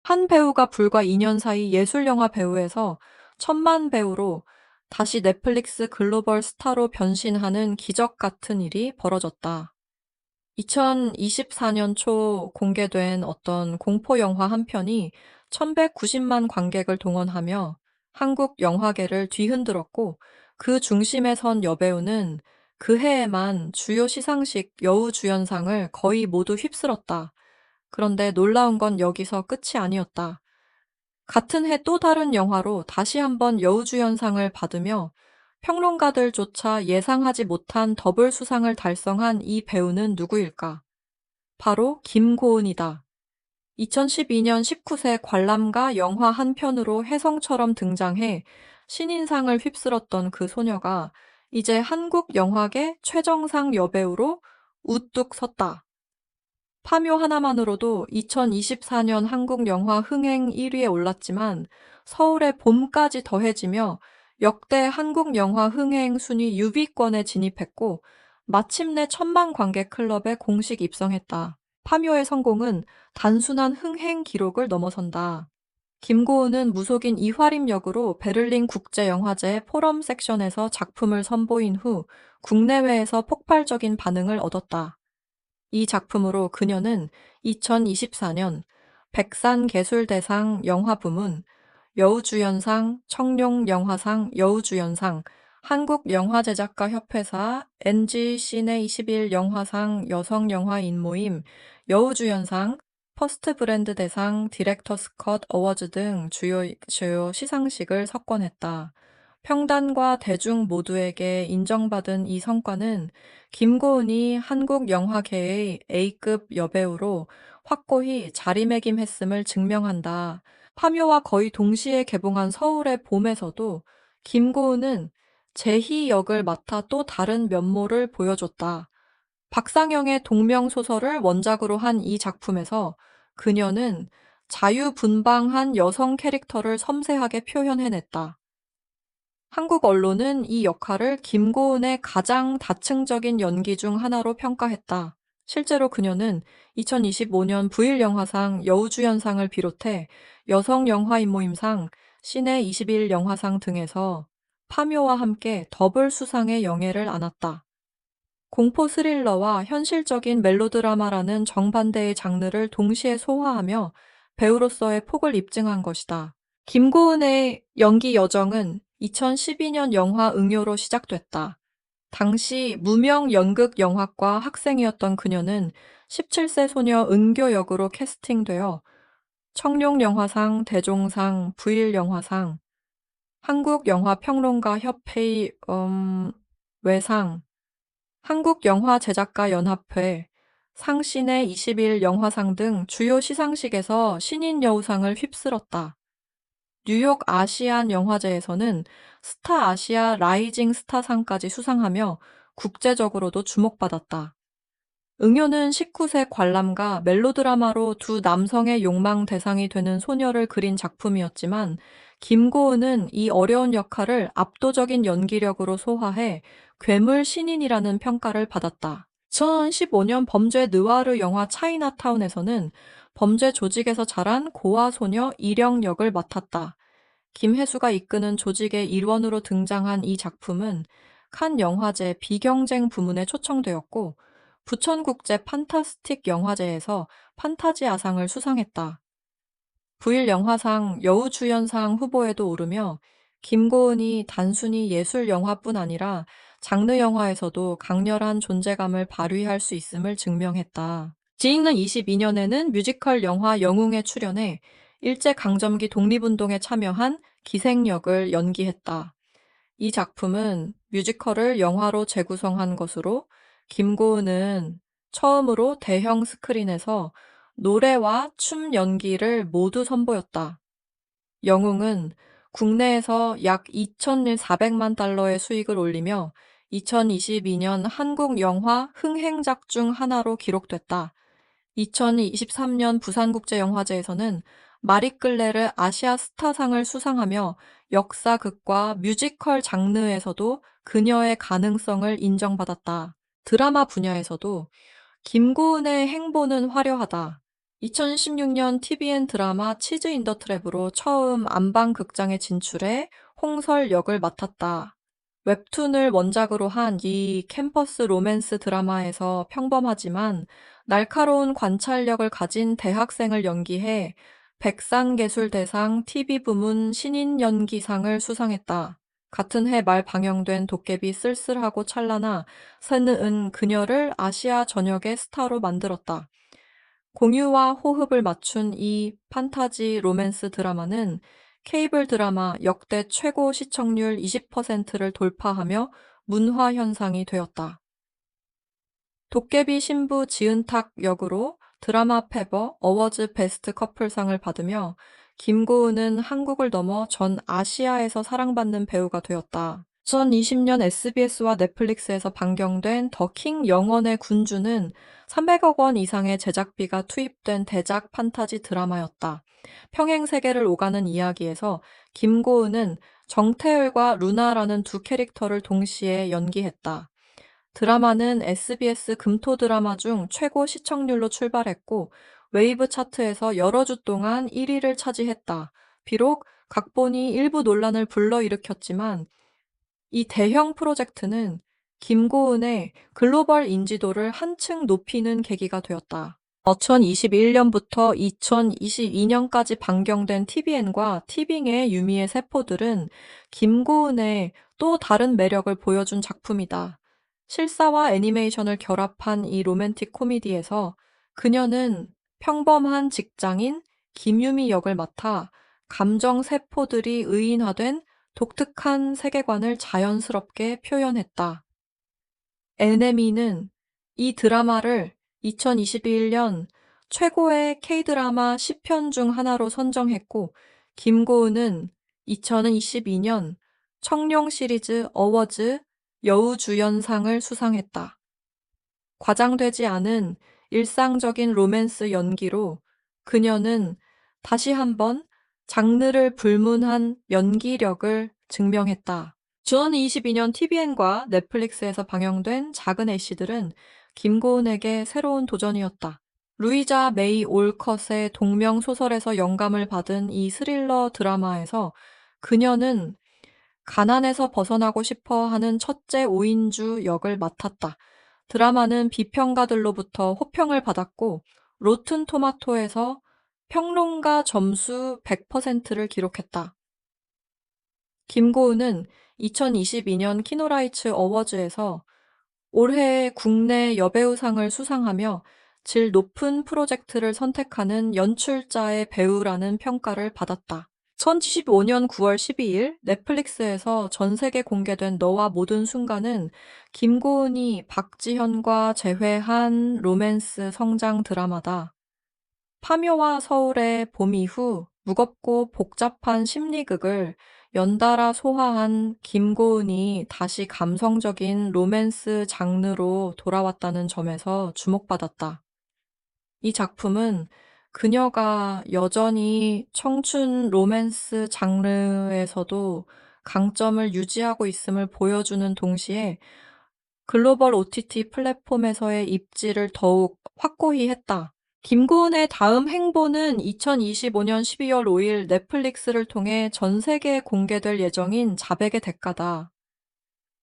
한 배우가 불과 2년 사이 예술영화 배우에서 천만 배우로 다시 넷플릭스 글로벌 스타로 변신하는 기적 같은 일이 벌어졌다. 2024년 초 공개된 어떤 공포 영화 한 편이 1190만 관객을 동원하며 한국 영화계를 뒤흔들었고, 그 중심에 선 여배우는 그 해에만 주요 시상식 여우주연상을 거의 모두 휩쓸었다. 그런데 놀라운 건 여기서 끝이 아니었다. 같은 해 또 다른 영화로 다시 한번 여우주연상을 받으며 평론가들조차 예상하지 못한 더블 수상을 달성한 이 배우는 누구일까? 바로 김고은이다. 2012년 19세 관람가 영화 한 편으로 혜성처럼 등장해 신인상을 휩쓸었던 그 소녀가 이제 한국 영화계 최정상 여배우로 우뚝 섰다. 파묘 하나만으로도 2024년 한국 영화 흥행 1위에 올랐지만 서울의 봄까지 더해지며 역대 한국 영화 흥행 순위 6위권에 진입했고, 마침내 천만 관객 클럽에 공식 입성했다. 파묘의 성공은 단순한 흥행 기록을 넘어선다. 김고은은 무속인 이화림 역으로 베를린 국제영화제 포럼 섹션에서 작품을 선보인 후 국내외에서 폭발적인 반응을 얻었다. 이 작품으로 그녀는 2024년 백산예술대상 영화부문, 여우주연상, 청룡영화상 여우주연상, 한국영화제작가협회사 NG시네21 영화상 여성영화인 모임 여우주연상, 퍼스트 브랜드 대상 디렉터스 컷 어워즈 등 주요 시상식을 석권했다. 평단과 대중 모두에게 인정받은 이 성과는 김고은이 한국 영화계의 A급 여배우로 확고히 자리매김했음을 증명한다. 파묘와 거의 동시에 개봉한 서울의 봄에서도 김고은은 제희 역을 맡아 또 다른 면모를 보여줬다. 박상영의 동명소설을 원작으로 한 이 작품에서 그녀는 자유분방한 여성 캐릭터를 섬세하게 표현해냈다. 한국 언론은 이 역할을 김고은의 가장 다층적인 연기 중 하나로 평가했다. 실제로 그녀는 2025년 부일영화상 여우주연상을 비롯해 여성영화인모임상, 시내21 영화상 등에서 파묘와 함께 더블 수상의 영예를 안았다. 공포 스릴러와 현실적인 멜로드라마라는 정반대의 장르를 동시에 소화하며 배우로서의 폭을 입증한 것이다. 김고은의 연기 여정은 2012년 영화 응요로 시작됐다. 당시 무명 연극 영화과 학생이었던 그녀는 17세 소녀 은교 역으로 캐스팅되어 청룡영화상, 대종상, 부일영화상, 한국영화평론가협회의 외상, 한국영화제작가연합회, 상신의 21 영화상 등 주요 시상식에서 신인여우상을 휩쓸었다. 뉴욕 아시안 영화제에서는 스타 아시아 라이징 스타상까지 수상하며 국제적으로도 주목받았다. 응요는 19세 관람가 멜로드라마로 두 남성의 욕망 대상이 되는 소녀를 그린 작품이었지만, 김고은은 이 어려운 역할을 압도적인 연기력으로 소화해 괴물 신인이라는 평가를 받았다. 2015년 범죄 느와르 영화 차이나타운에서는 범죄 조직에서 자란 고아 소녀 이령 역을 맡았다. 김혜수가 이끄는 조직의 일원으로 등장한 이 작품은 칸 영화제 비경쟁 부문에 초청되었고, 부천국제 판타스틱 영화제에서 판타지아상을 수상했다. 부일 영화상 여우주연상 후보에도 오르며 김고은이 단순히 예술 영화뿐 아니라 장르 영화에서도 강렬한 존재감을 발휘할 수 있음을 증명했다. 지인은 22년에는 뮤지컬 영화 영웅에 출연해 일제강점기 독립운동에 참여한 기생역을 연기했다. 이 작품은 뮤지컬을 영화로 재구성한 것으로 김고은은 처음으로 대형 스크린에서 노래와 춤 연기를 모두 선보였다. 영웅은 국내에서 약 2,400만 달러의 수익을 올리며 2022년 한국 영화 흥행작 중 하나로 기록됐다. 2023년 부산국제영화제에서는 마리끌레르 아시아 스타상을 수상하며 역사극과 뮤지컬 장르에서도 그녀의 가능성을 인정받았다. 드라마 분야에서도 김고은의 행보는 화려하다. 2016년 TVN 드라마 치즈 인 더 트랩으로 처음 안방 극장에 진출해 홍설 역을 맡았다. 웹툰을 원작으로 한 이 캠퍼스 로맨스 드라마에서 평범하지만 날카로운 관찰력을 가진 대학생을 연기해 백상예술대상 TV 부문 신인 연기상을 수상했다. 같은 해 말 방영된 도깨비 쓸쓸하고 찬란하 새는 그녀를 아시아 전역의 스타로 만들었다. 공유와 호흡을 맞춘 이 판타지 로맨스 드라마는 케이블 드라마 역대 최고 시청률 20%를 돌파하며 문화 현상이 되었다. 도깨비 신부 지은탁 역으로 드라마 페버 어워즈 베스트 커플상을 받으며 김고은은 한국을 넘어 전 아시아에서 사랑받는 배우가 되었다. 2020년 SBS와 넷플릭스에서 방영된 더 킹 영원의 군주는 300억 원 이상의 제작비가 투입된 대작 판타지 드라마였다. 평행 세계를 오가는 이야기에서 김고은은 정태을과 루나라는 두 캐릭터를 동시에 연기했다. 드라마는 SBS 금토 드라마 중 최고 시청률로 출발했고 웨이브 차트에서 여러 주 동안 1위를 차지했다. 비록 각본이 일부 논란을 불러일으켰지만 이 대형 프로젝트는 김고은의 글로벌 인지도를 한층 높이는 계기가 되었다. 2021년부터 2022년까지 방영된 TVN과 티빙의 유미의 세포들은 김고은의 또 다른 매력을 보여준 작품이다. 실사와 애니메이션을 결합한 이 로맨틱 코미디에서 그녀는 평범한 직장인 김유미 역을 맡아 감정 세포들이 의인화된 독특한 세계관을 자연스럽게 표현했다. NME는 이 드라마를 2021년 최고의 K드라마 10편 중 하나로 선정했고, 김고은은 2022년 청룡 시리즈 어워즈 여우주연상을 수상했다. 과장되지 않은 일상적인 로맨스 연기로 그녀는 다시 한번 장르를 불문한 연기력을 증명했다. 2022년 TVN과 넷플릭스에서 방영된 작은 애쉬들은 김고은에게 새로운 도전이었다. 루이자 메이 올컷의 동명 소설에서 영감을 받은 이 스릴러 드라마에서 그녀는 가난에서 벗어나고 싶어 하는 첫째 5인주 역을 맡았다. 드라마는 비평가들로부터 호평을 받았고 로튼 토마토에서 평론가 점수 100%를 기록했다. 김고은은 2022년 키노라이츠 어워즈에서 올해의 국내 여배우상을 수상하며 질 높은 프로젝트를 선택하는 연출자의 배우라는 평가를 받았다. 2015년 9월 12일 넷플릭스에서 전 세계 공개된 너와 모든 순간은 김고은이 박지현과 재회한 로맨스 성장 드라마다. 파묘와 서울의 봄 이후 무겁고 복잡한 심리극을 연달아 소화한 김고은이 다시 감성적인 로맨스 장르로 돌아왔다는 점에서 주목받았다. 이 작품은 그녀가 여전히 청춘 로맨스 장르에서도 강점을 유지하고 있음을 보여주는 동시에 글로벌 OTT 플랫폼에서의 입지를 더욱 확고히 했다. 김고은의 다음 행보는 2025년 12월 5일 넷플릭스를 통해 전 세계에 공개될 예정인 자백의 대가다.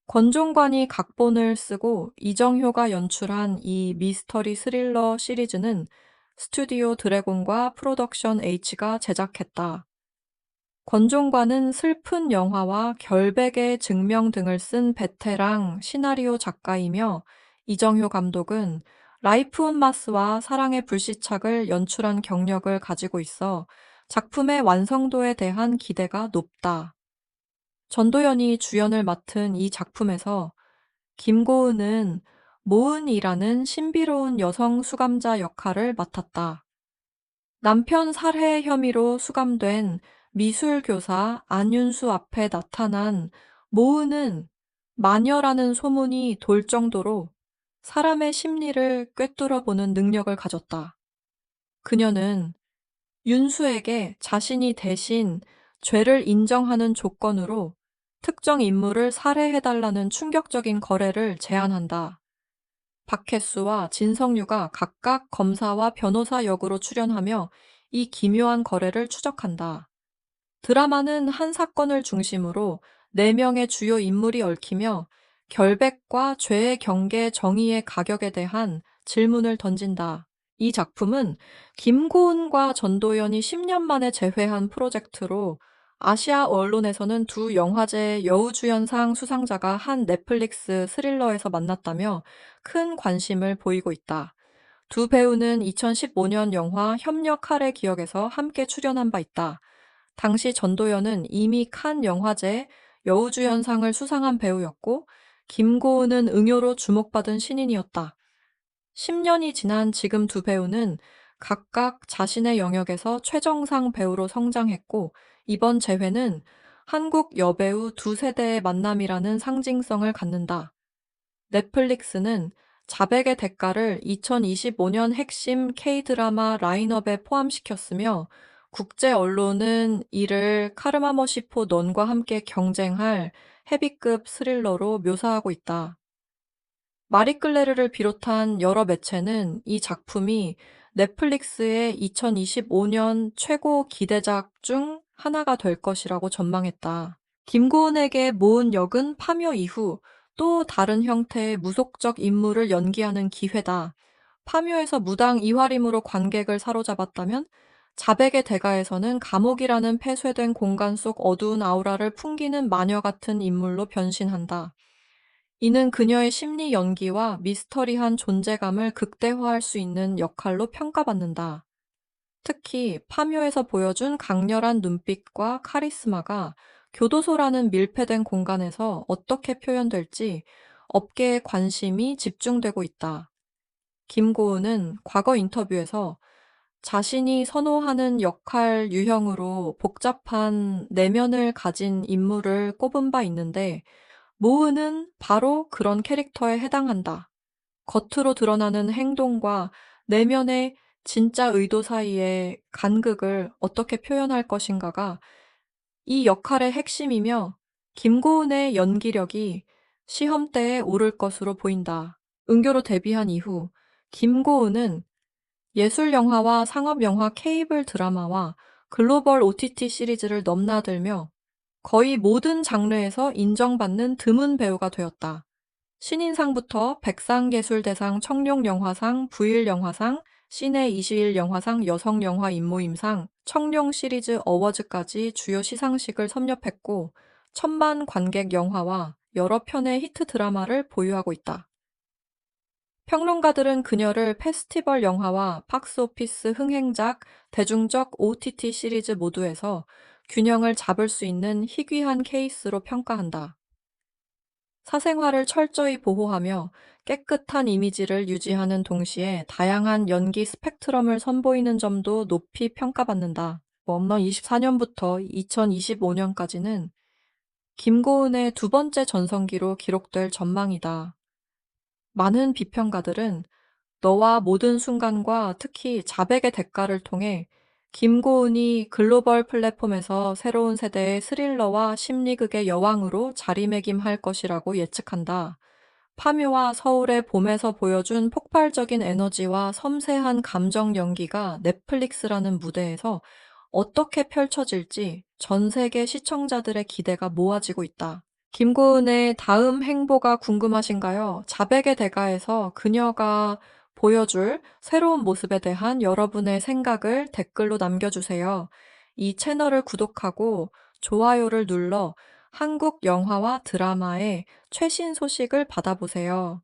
권종관이 각본을 쓰고 이정효가 연출한 이 미스터리 스릴러 시리즈는 스튜디오 드래곤과 프로덕션 H가 제작했다. 권종관은 슬픈 영화와 결백의 증명 등을 쓴 베테랑 시나리오 작가이며 이정효 감독은 라이프 온 마스와 사랑의 불시착을 연출한 경력을 가지고 있어 작품의 완성도에 대한 기대가 높다. 전도연이 주연을 맡은 이 작품에서 김고은은 모은이라는 신비로운 여성 수감자 역할을 맡았다. 남편 살해 혐의로 수감된 미술교사 안윤수 앞에 나타난 모은은 마녀라는 소문이 돌 정도로 사람의 심리를 꿰뚫어보는 능력을 가졌다. 그녀는 윤수에게 자신이 대신 죄를 인정하는 조건으로 특정 인물을 살해해달라는 충격적인 거래를 제안한다. 박혜수와 진성유가 각각 검사와 변호사 역으로 출연하며 이 기묘한 거래를 추적한다. 드라마는 한 사건을 중심으로 4명의 주요 인물이 얽히며 결백과 죄의 경계, 정의의 가격에 대한 질문을 던진다. 이 작품은 김고은과 전도연이 10년 만에 재회한 프로젝트로 아시아 언론에서는 두 영화제 여우주연상 수상자가 한 넷플릭스 스릴러에서 만났다며 큰 관심을 보이고 있다. 두 배우는 2015년 영화 협력 하래 기억에서 함께 출연한 바 있다. 당시 전도연은 이미 칸 영화제 여우주연상을 수상한 배우였고, 김고은은 응요로 주목받은 신인이었다. 10년이 지난 지금 두 배우는 각각 자신의 영역에서 최정상 배우로 성장했고, 이번 재회는 한국 여배우 두 세대의 만남이라는 상징성을 갖는다. 넷플릭스는 자백의 대가를 2025년 핵심 K-드라마 라인업에 포함시켰으며, 국제 언론은 이를 카르마머시포 넌과 함께 경쟁할 헤비급 스릴러로 묘사하고 있다. 마리끌레르를 비롯한 여러 매체는 이 작품이 넷플릭스의 2025년 최고 기대작 중 하나가 될 것이라고 전망했다. 김고은에게 모은 역은 파묘 이후 또 다른 형태의 무속적 인물을 연기하는 기회다. 파묘에서 무당 이화림으로 관객을 사로잡았다면 자백의 대가에서는 감옥이라는 폐쇄된 공간 속 어두운 아우라를 풍기는 마녀 같은 인물로 변신한다. 이는 그녀의 심리 연기와 미스터리한 존재감을 극대화할 수 있는 역할로 평가받는다. 특히 파묘에서 보여준 강렬한 눈빛과 카리스마가 교도소라는 밀폐된 공간에서 어떻게 표현될지 업계의 관심이 집중되고 있다. 김고은은 과거 인터뷰에서 자신이 선호하는 역할 유형으로 복잡한 내면을 가진 인물을 꼽은 바 있는데, 모은은 바로 그런 캐릭터에 해당한다. 겉으로 드러나는 행동과 내면의 진짜 의도 사이의 간극을 어떻게 표현할 것인가가 이 역할의 핵심이며, 김고은의 연기력이 시험대에 오를 것으로 보인다. 은교로 데뷔한 이후 김고은은 예술영화와 상업영화 케이블 드라마와 글로벌 OTT 시리즈를 넘나들며 거의 모든 장르에서 인정받는 드문 배우가 되었다. 신인상부터 백상예술대상 청룡영화상, 부일영화상, 시내 21영화상 여성영화 인모임상, 청룡 시리즈 어워즈까지 주요 시상식을 섭렵했고, 1000만 관객 영화와 여러 편의 히트 드라마를 보유하고 있다. 평론가들은 그녀를 페스티벌 영화와 박스오피스 흥행작, 대중적 OTT 시리즈 모두에서 균형을 잡을 수 있는 희귀한 케이스로 평가한다. 사생활을 철저히 보호하며 깨끗한 이미지를 유지하는 동시에 다양한 연기 스펙트럼을 선보이는 점도 높이 평가받는다. 2024년부터 2025년까지는 김고은의 두 번째 전성기로 기록될 전망이다. 많은 비평가들은 너와 모든 순간과 특히 자백의 대가를 통해 김고은이 글로벌 플랫폼에서 새로운 세대의 스릴러와 심리극의 여왕으로 자리매김할 것이라고 예측한다. 파묘와 서울의 봄에서 보여준 폭발적인 에너지와 섬세한 감정 연기가 넷플릭스라는 무대에서 어떻게 펼쳐질지 전 세계 시청자들의 기대가 모아지고 있다. 김고은의 다음 행보가 궁금하신가요? 자백의 대가에서 그녀가 보여줄 새로운 모습에 대한 여러분의 생각을 댓글로 남겨주세요. 이 채널을 구독하고 좋아요를 눌러 한국 영화와 드라마의 최신 소식을 받아보세요.